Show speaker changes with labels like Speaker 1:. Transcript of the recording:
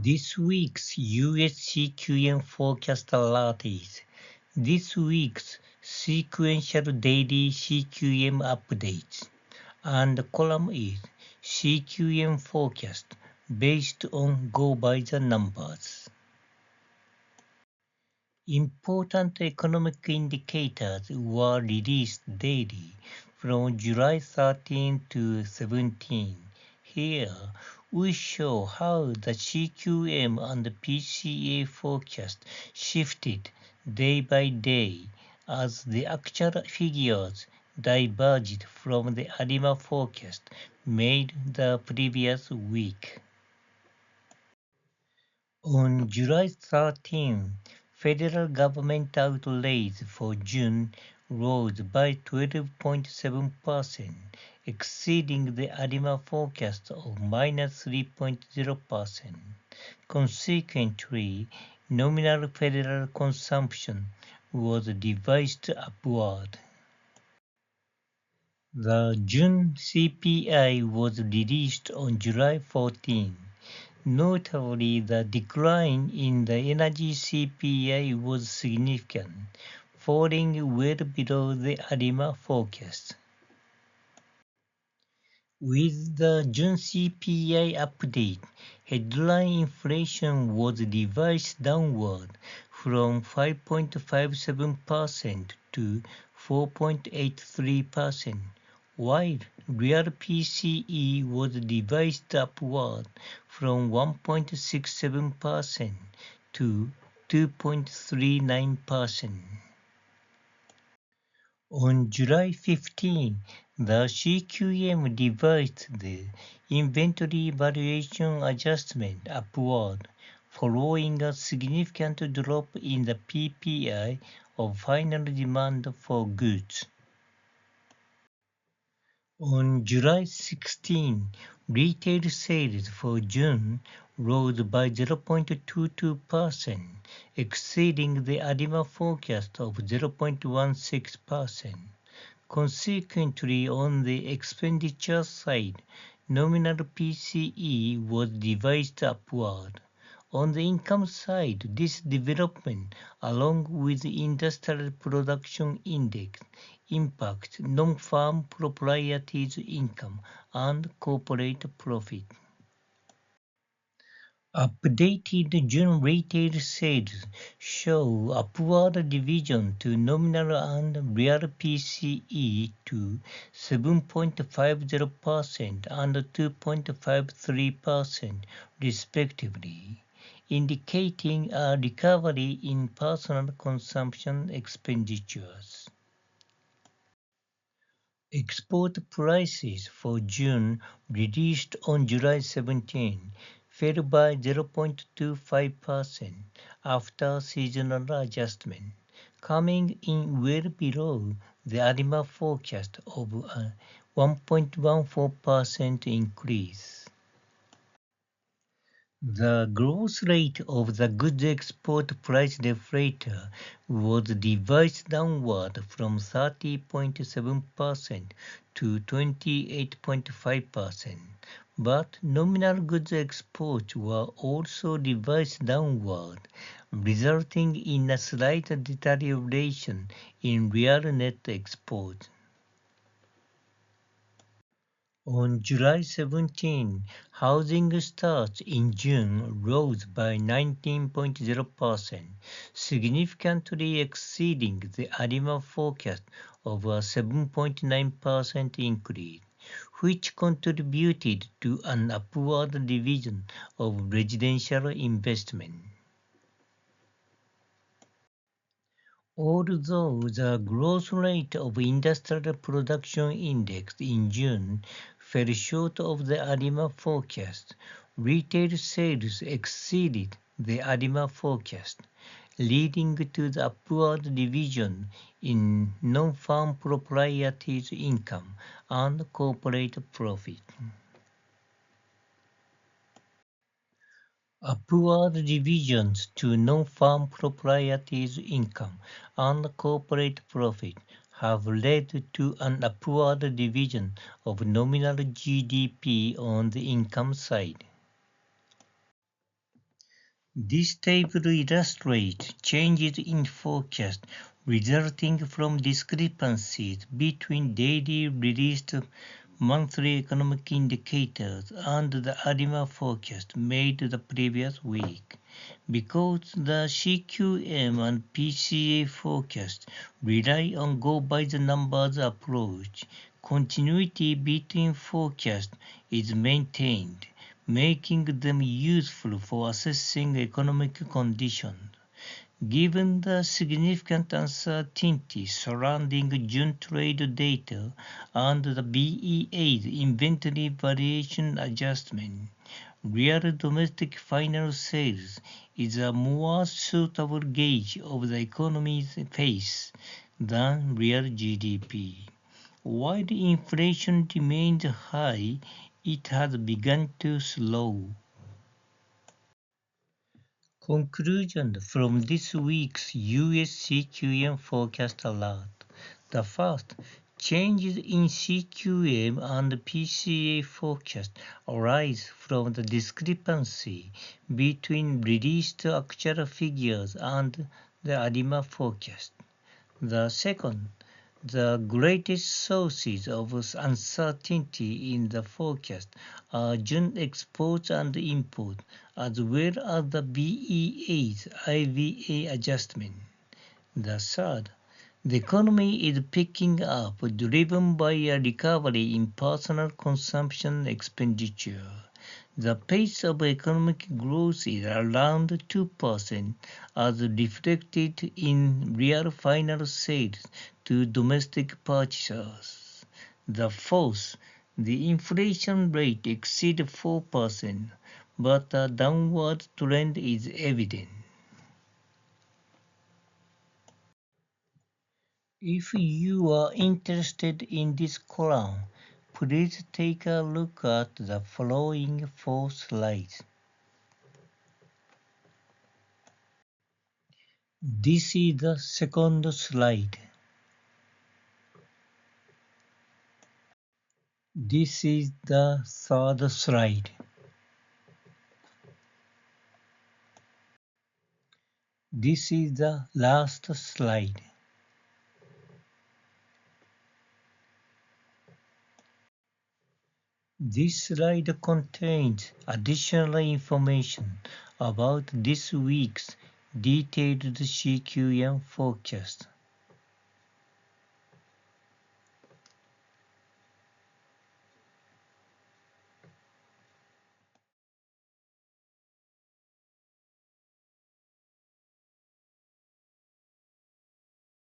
Speaker 1: This week's US CQM forecast alert is this week's sequential daily CQM updates, and the column is CQM forecast based on go by the numbers. Important economic indicators were released daily from July 13 to 17. Here, we show how the CQM and PCA forecast shifted day by day as the actual figures diverged from the ARIMA forecast made the previous week. On July 13, federal government outlays for June rose by 12.7%, exceeding the ARIMA forecast of minus 3.0%. Consequently, nominal federal consumption was revised upward. The June CPI was released on July 14. Notably, the decline in the energy CPI was significant, falling well below the ARIMA forecast. With the June CPI update, headline inflation was revised downward from 5.57% to 4.83%, while real PCE was revised upward from 1.67% to 2.39%. On July 15, the CQM revised the inventory valuation adjustment upward, following a significant drop in the PPI of final demand for goods. On July 16, retail sales for June rose by 0.22%, exceeding the ARIMA forecast of 0.16%. Consequently, on the expenditure side, nominal PCE was revised upward. On the income side, this development, along with the industrial production index, impact non-farm proprietors' income and corporate profit. Updated June retail sales show upward revision to nominal and real PCE to 7.50% and 2.53% respectively, indicating a recovery in personal consumption expenditures. Export prices for June, released on July 17, fell by 0.25% after seasonal adjustment, coming in well below the ARIMA forecast of a 1.14% increase. The growth rate of the goods export price deflator was revised downward from 30.7% to 28.5%, but nominal goods exports were also revised downward, resulting in a slight deterioration in real net exports. On July 17, housing starts in June rose by 19.0%, significantly exceeding the ARIMA forecast of a 7.9% increase, which contributed to an upward revision of residential investment. Although the growth rate of industrial production index in June fell short of the ARIMA forecast, retail sales exceeded the ARIMA forecast, leading to the upward revision in non-farm proprietors' income and corporate profit. Upward revisions to non-farm proprietors' income and corporate profit have led to an upward revision of nominal GDP on the income side. This table illustrates changes in forecast resulting from discrepancies between daily released monthly economic indicators and the ARIMA forecast made the previous week. Because the CQM and PCA forecasts rely on go-by-the-numbers approach, continuity between forecasts is maintained, making them useful for assessing economic conditions. Given the significant uncertainty surrounding June trade data and the BEA's inventory variation adjustment, real domestic final sales is a more suitable gauge of the economy's pace than real GDP. While inflation remains high, it has begun to slow. Conclusion from this week's US CQM forecast alert. The first, changes in CQM and PCA forecast arise from the discrepancy between released actual figures and the ARIMA forecast. The second, the greatest sources of uncertainty in the forecast are June exports and imports, as well as the BEA's IVA adjustment. The third, the economy is picking up, driven by a recovery in personal consumption expenditure. The pace of economic growth is around 2%, as reflected in real final sales to domestic purchasers. The fourth, the inflation rate exceeds 4%, but a downward trend is evident. If you are interested in this column, please take a look at the following 4 slides. This is the second slide. This is the third slide. This is the last slide. This slide contains additional information about this week's detailed CQM forecast.